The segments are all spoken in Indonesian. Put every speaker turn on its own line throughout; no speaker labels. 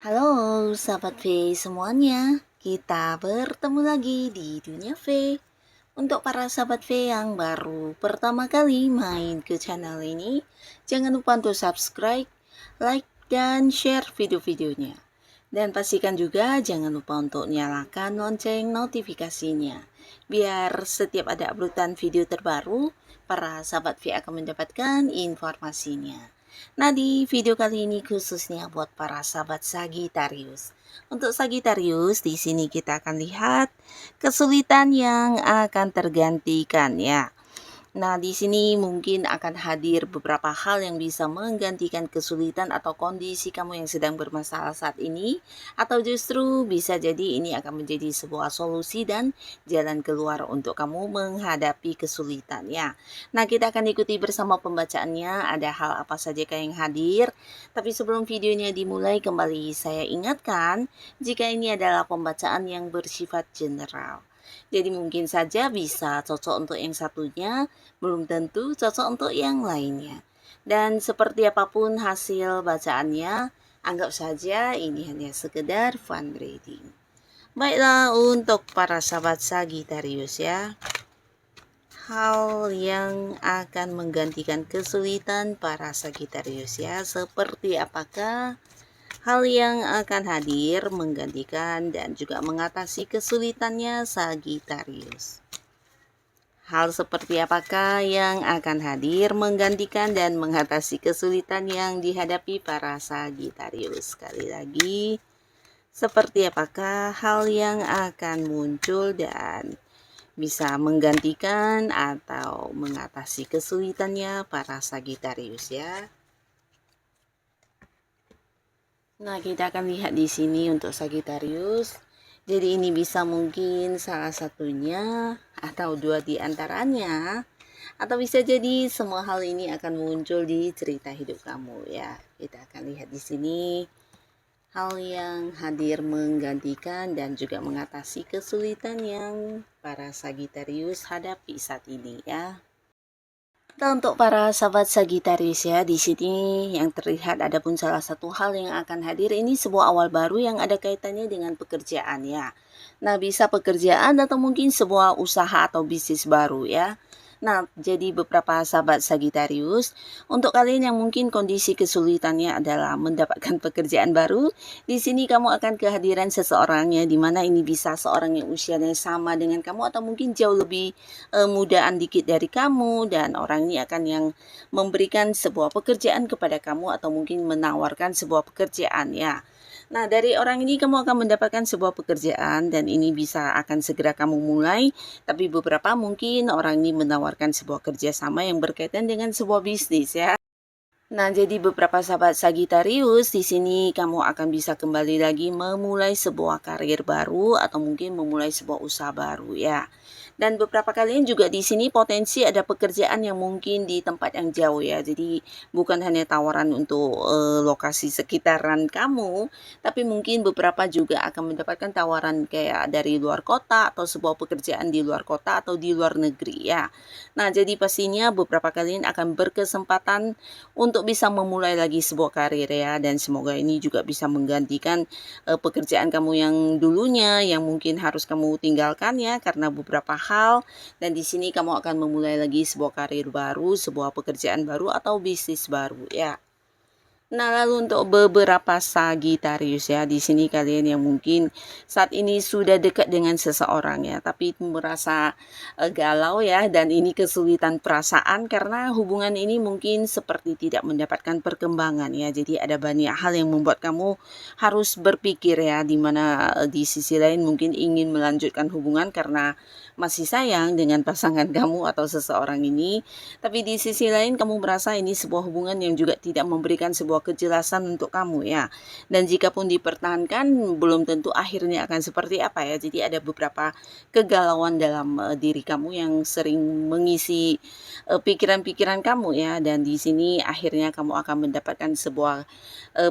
Halo sahabat V semuanya, kita bertemu lagi di Dunia V. Untuk para sahabat V yang baru pertama kali main ke channel ini, jangan lupa untuk subscribe, like, dan share video-videonya. Dan pastikan juga jangan lupa untuk nyalakan lonceng notifikasinya, biar setiap ada uploadan video terbaru, para sahabat V akan mendapatkan informasinya. Nah, di video kali ini khususnya buat para sahabat Sagittarius. Untuk Sagittarius, di sini kita akan lihat kesulitan yang akan tergantikan ya. Nah, di sini mungkin akan hadir beberapa hal yang bisa menggantikan kesulitan atau kondisi kamu yang sedang bermasalah saat ini, atau justru bisa jadi ini akan menjadi sebuah solusi dan jalan keluar untuk kamu menghadapi kesulitannya. Nah, kita akan ikuti bersama pembacaannya, ada hal apa saja yang hadir. Tapi sebelum videonya dimulai, kembali saya ingatkan, jika ini adalah pembacaan yang bersifat general. Jadi mungkin saja bisa cocok untuk yang satunya, belum tentu cocok untuk yang lainnya. Dan seperti apapun hasil bacaannya, anggap saja ini hanya sekedar fun reading. Baiklah, untuk para sahabat Sagittarius ya, hal yang akan menggantikan kesulitan para Sagittarius ya, seperti apakah hal yang akan hadir menggantikan dan juga mengatasi kesulitannya Sagittarius. Hal seperti apakah yang akan hadir menggantikan dan mengatasi kesulitan yang dihadapi para Sagittarius? Sekali lagi, seperti apakah hal yang akan muncul dan bisa menggantikan atau mengatasi kesulitannya para Sagittarius ya? Nah, kita akan lihat di sini untuk Sagittarius. Jadi ini bisa mungkin salah satunya atau dua di antaranya, atau bisa jadi semua hal ini akan muncul di cerita hidup kamu ya. Kita akan lihat di sini hal yang hadir menggantikan dan juga mengatasi kesulitan yang para Sagittarius hadapi saat ini ya. Nah, untuk para sahabat Sagittarius ya, di sini yang terlihat ada pun salah satu hal yang akan hadir, ini sebuah awal baru yang ada kaitannya dengan pekerjaan ya. Nah, bisa pekerjaan atau mungkin sebuah usaha atau bisnis baru ya. Nah, jadi beberapa sahabat Sagittarius, untuk kalian yang mungkin kondisi kesulitannya adalah mendapatkan pekerjaan baru, di sini kamu akan kehadiran seseorang ya, di mana ini bisa seorang yang usianya sama dengan kamu atau mungkin jauh lebih mudaan dikit dari kamu, dan orang ini akan yang memberikan sebuah pekerjaan kepada kamu atau mungkin menawarkan sebuah pekerjaan ya. Nah, dari orang ini kamu akan mendapatkan sebuah pekerjaan dan ini bisa akan segera kamu mulai, tapi beberapa mungkin orang ini menawarkan sebuah kerjasama yang berkaitan dengan sebuah bisnis ya. Nah, jadi beberapa sahabat Sagittarius di sini kamu akan bisa kembali lagi memulai sebuah karir baru atau mungkin memulai sebuah usaha baru ya. Dan beberapa kalian juga di sini potensi ada pekerjaan yang mungkin di tempat yang jauh ya. Jadi bukan hanya tawaran untuk lokasi sekitaran kamu, tapi mungkin beberapa juga akan mendapatkan tawaran kayak dari luar kota atau sebuah pekerjaan di luar kota atau di luar negeri ya. Nah, jadi pastinya beberapa kalian akan berkesempatan untuk bisa memulai lagi sebuah karir ya, dan semoga ini juga bisa menggantikan pekerjaan kamu yang dulunya yang mungkin harus kamu tinggalkan ya karena beberapa hal, dan di sini kamu akan memulai lagi sebuah karir baru, sebuah pekerjaan baru atau bisnis baru ya. Nah, lalu untuk beberapa Sagittarius ya, di sini kalian yang mungkin saat ini sudah dekat dengan seseorang ya, tapi merasa galau ya, dan ini kesulitan perasaan karena hubungan ini mungkin seperti tidak mendapatkan perkembangan ya. Jadi ada banyak hal yang membuat kamu harus berpikir ya, dimana di sisi lain mungkin ingin melanjutkan hubungan karena masih sayang dengan pasangan kamu atau seseorang ini, tapi di sisi lain kamu merasa ini sebuah hubungan yang juga tidak memberikan sebuah sebuah kejelasan untuk kamu ya. Dan jika pun dipertahankan belum tentu akhirnya akan seperti apa ya. Jadi ada beberapa kegalauan dalam diri kamu yang sering mengisi pikiran-pikiran kamu ya. Dan di sini akhirnya kamu akan mendapatkan sebuah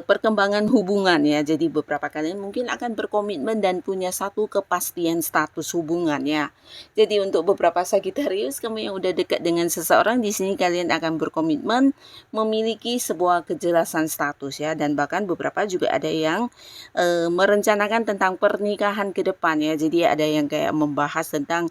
perkembangan hubungan ya. Jadi beberapa kalian mungkin akan berkomitmen dan punya satu kepastian status hubungan ya. Jadi untuk beberapa Sagittarius, kamu yang udah dekat dengan seseorang, di sini kalian akan berkomitmen memiliki sebuah kejelasan status ya. Dan bahkan beberapa juga ada yang merencanakan tentang pernikahan ke depan ya. Jadi ada yang kayak membahas tentang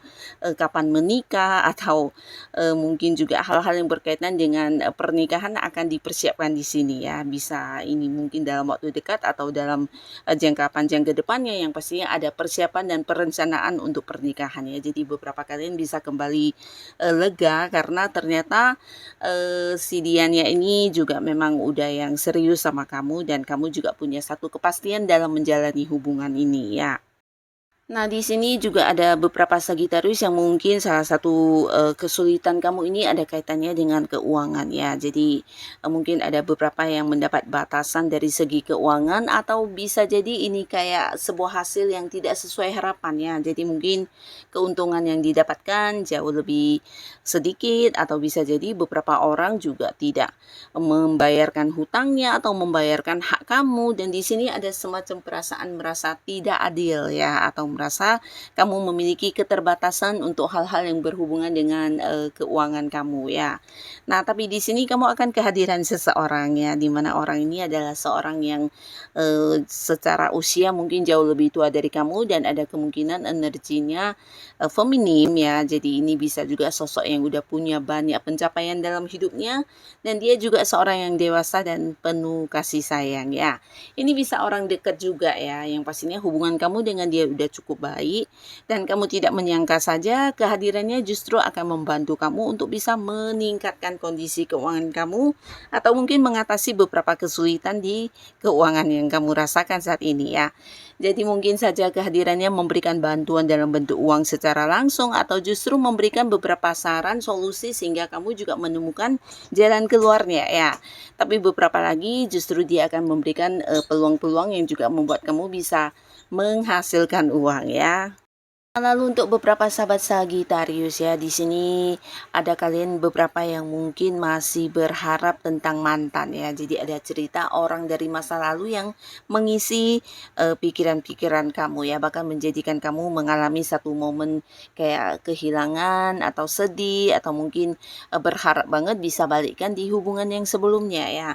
kapan menikah, atau mungkin juga hal-hal yang berkaitan dengan pernikahan akan dipersiapkan di sini ya. Bisa ini mungkin dalam waktu dekat atau dalam jangka panjang ke depannya, yang pastinya ada persiapan dan perencanaan untuk pernikahan ya. Jadi beberapa kalian bisa kembali lega karena ternyata si Dianya ini juga memang udah yang serius sama kamu, dan kamu juga punya satu kepastian dalam menjalani hubungan ini ya. Nah, di sini juga ada beberapa Sagittarius yang mungkin salah satu kesulitan kamu ini ada kaitannya dengan keuangan ya. Jadi mungkin ada beberapa yang mendapat batasan dari segi keuangan, atau bisa jadi ini kayak sebuah hasil yang tidak sesuai harapannya. Jadi mungkin keuntungan yang didapatkan jauh lebih sedikit, atau bisa jadi beberapa orang juga tidak membayarkan hutangnya atau membayarkan hak kamu, dan di sini ada semacam perasaan merasa tidak adil ya, atau merasa kamu memiliki keterbatasan untuk hal-hal yang berhubungan dengan keuangan kamu ya. Nah, tapi di sini kamu akan kehadiran seseorang ya, di mana orang ini adalah seorang yang secara usia mungkin jauh lebih tua dari kamu, dan ada kemungkinan energinya feminim ya. Jadi ini bisa juga sosok yang udah punya banyak pencapaian dalam hidupnya, dan dia juga seorang yang dewasa dan penuh kasih sayang ya. Ini bisa orang dekat juga ya, yang pastinya hubungan kamu dengan dia udah cukup baik, dan kamu tidak menyangka saja kehadirannya justru akan membantu kamu untuk bisa meningkatkan kondisi keuangan kamu, atau mungkin mengatasi beberapa kesulitan di keuangan yang kamu rasakan saat ini ya. Jadi mungkin saja kehadirannya memberikan bantuan dalam bentuk uang secara langsung, atau justru memberikan beberapa saran solusi sehingga kamu juga menemukan jalan keluarnya ya. Tapi beberapa lagi justru dia akan memberikan peluang-peluang yang juga membuat kamu bisa menghasilkan uang ya. Lalu untuk beberapa sahabat Sagittarius ya, di sini ada kalian beberapa yang mungkin masih berharap tentang mantan ya. Jadi ada cerita orang dari masa lalu yang mengisi pikiran-pikiran kamu ya, bahkan menjadikan kamu mengalami satu momen kayak kehilangan atau sedih, atau mungkin berharap banget bisa balikkan di hubungan yang sebelumnya ya.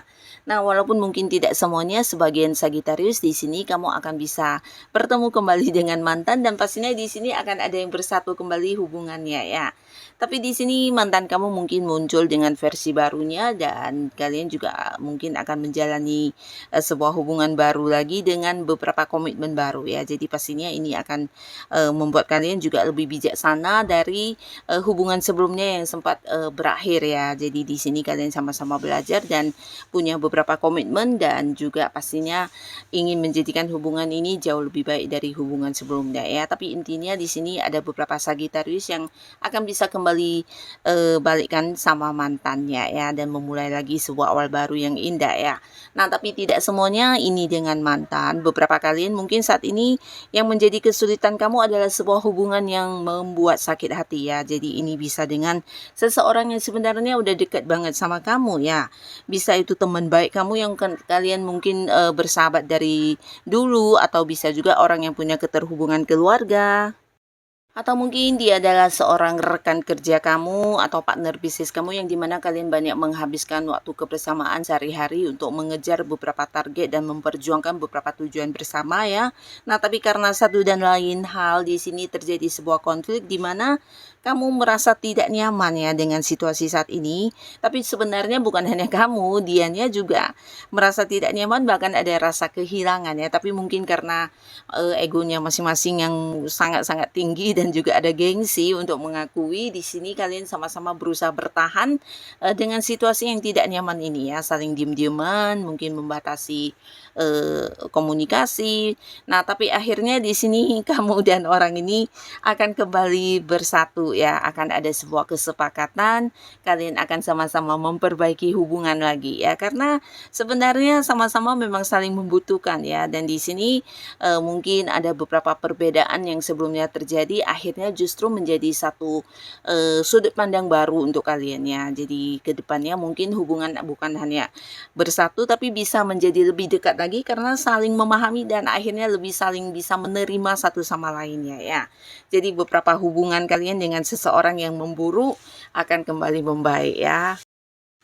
Nah, walaupun mungkin tidak semuanya, sebagian Sagittarius di sini kamu akan bisa bertemu kembali dengan mantan, dan pastinya di sini akan ada yang bersatu kembali hubungannya ya. Tapi di sini mantan kamu mungkin muncul dengan versi barunya, dan kalian juga mungkin akan menjalani sebuah hubungan baru lagi dengan beberapa komitmen baru ya. Jadi pastinya ini akan membuat kalian juga lebih bijaksana dari hubungan sebelumnya yang sempat berakhir ya. Jadi di sini kalian sama-sama belajar dan punya beberapa komitmen, dan juga pastinya ingin menjadikan hubungan ini jauh lebih baik dari hubungan sebelumnya ya. Tapi intinya di sini ada beberapa Sagittarius yang akan bisa kembali balikkan sama mantannya ya, dan memulai lagi sebuah awal baru yang indah ya. Nah, tapi tidak semuanya ini dengan mantan. Beberapa kalian mungkin saat ini yang menjadi kesulitan kamu adalah sebuah hubungan yang membuat sakit hati ya. Jadi ini bisa dengan seseorang yang sebenarnya udah dekat banget sama kamu ya. Bisa itu teman baik kamu yang kalian mungkin bersahabat dari dulu, atau bisa juga orang yang punya keterhubungan keluarga. Atau mungkin dia adalah seorang rekan kerja kamu atau partner bisnis kamu, yang dimana kalian banyak menghabiskan waktu kebersamaan sehari-hari untuk mengejar beberapa target dan memperjuangkan beberapa tujuan bersama ya. Nah, tapi karena satu dan lain hal di sini terjadi sebuah konflik di mana kamu merasa tidak nyaman ya dengan situasi saat ini. Tapi sebenarnya bukan hanya kamu, dianya juga merasa tidak nyaman, bahkan ada rasa kehilangan ya. Tapi mungkin karena egonya masing-masing yang sangat-sangat tinggi, dan juga ada gengsi untuk mengakui, di sini kalian sama-sama berusaha bertahan dengan situasi yang tidak nyaman ini ya, saling diem-dieman, mungkin membatasi komunikasi. Nah, tapi akhirnya di sini kamu dan orang ini akan kembali bersatu ya, akan ada sebuah kesepakatan, kalian akan sama-sama memperbaiki hubungan lagi ya, karena sebenarnya sama-sama memang saling membutuhkan ya, dan di sini mungkin ada beberapa perbedaan yang sebelumnya terjadi, akhirnya justru menjadi satu sudut pandang baru untuk kalian ya. Jadi kedepannya mungkin hubungan bukan hanya bersatu tapi bisa menjadi lebih dekat lagi karena saling memahami dan akhirnya lebih saling bisa menerima satu sama lainnya ya. Jadi beberapa hubungan kalian dengan seseorang yang memburuk akan kembali membaik ya.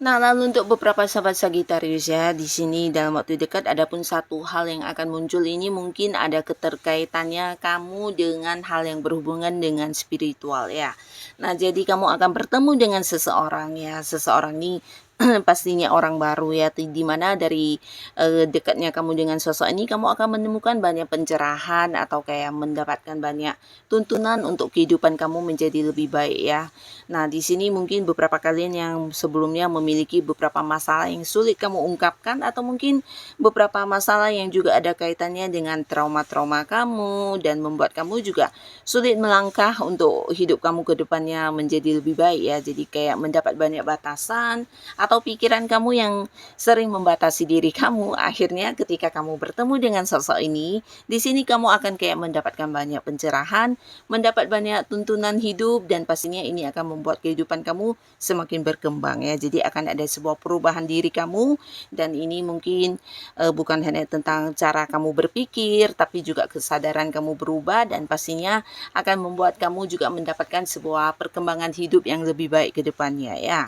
Nah, lalu untuk beberapa sahabat Sagitarius ya, di sini dalam waktu dekat ada pun satu hal yang akan muncul, ini mungkin ada keterkaitannya kamu dengan hal yang berhubungan dengan spiritual ya. Nah, jadi kamu akan bertemu dengan seseorang ya, seseorang ini pastinya orang baru ya, di mana dari dekatnya kamu dengan sosok ini kamu akan menemukan banyak pencerahan atau kayak mendapatkan banyak tuntunan untuk kehidupan kamu menjadi lebih baik ya. Nah, di sini mungkin beberapa kalian yang sebelumnya memiliki beberapa masalah yang sulit kamu ungkapkan, atau mungkin beberapa masalah yang juga ada kaitannya dengan trauma-trauma kamu dan membuat kamu juga sulit melangkah untuk hidup kamu ke depannya menjadi lebih baik ya. Jadi kayak mendapat banyak batasan atau pikiran kamu yang sering membatasi diri kamu. Akhirnya ketika kamu bertemu dengan sosok ini, di sini kamu akan kayak mendapatkan banyak pencerahan, mendapat banyak tuntunan hidup, dan pastinya ini akan membuat kehidupan kamu semakin berkembang ya. Jadi akan ada sebuah perubahan diri kamu, dan ini mungkin bukan hanya tentang cara kamu berpikir, tapi juga kesadaran kamu berubah, dan pastinya akan membuat kamu juga mendapatkan sebuah perkembangan hidup yang lebih baik ke depannya ya.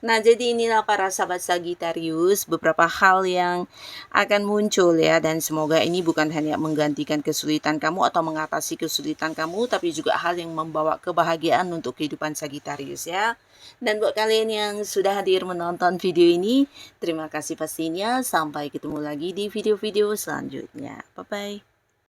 Nah, jadi inilah para sahabat Sagitarius, beberapa hal yang akan muncul ya, dan semoga ini bukan hanya menggantikan kesulitan kamu atau mengatasi kesulitan kamu, tapi juga hal yang membawa kebahagiaan untuk kehidupan Sagitarius ya. Dan buat kalian yang sudah hadir menonton video ini, terima kasih pastinya. Sampai ketemu lagi di video-video selanjutnya. Bye-bye.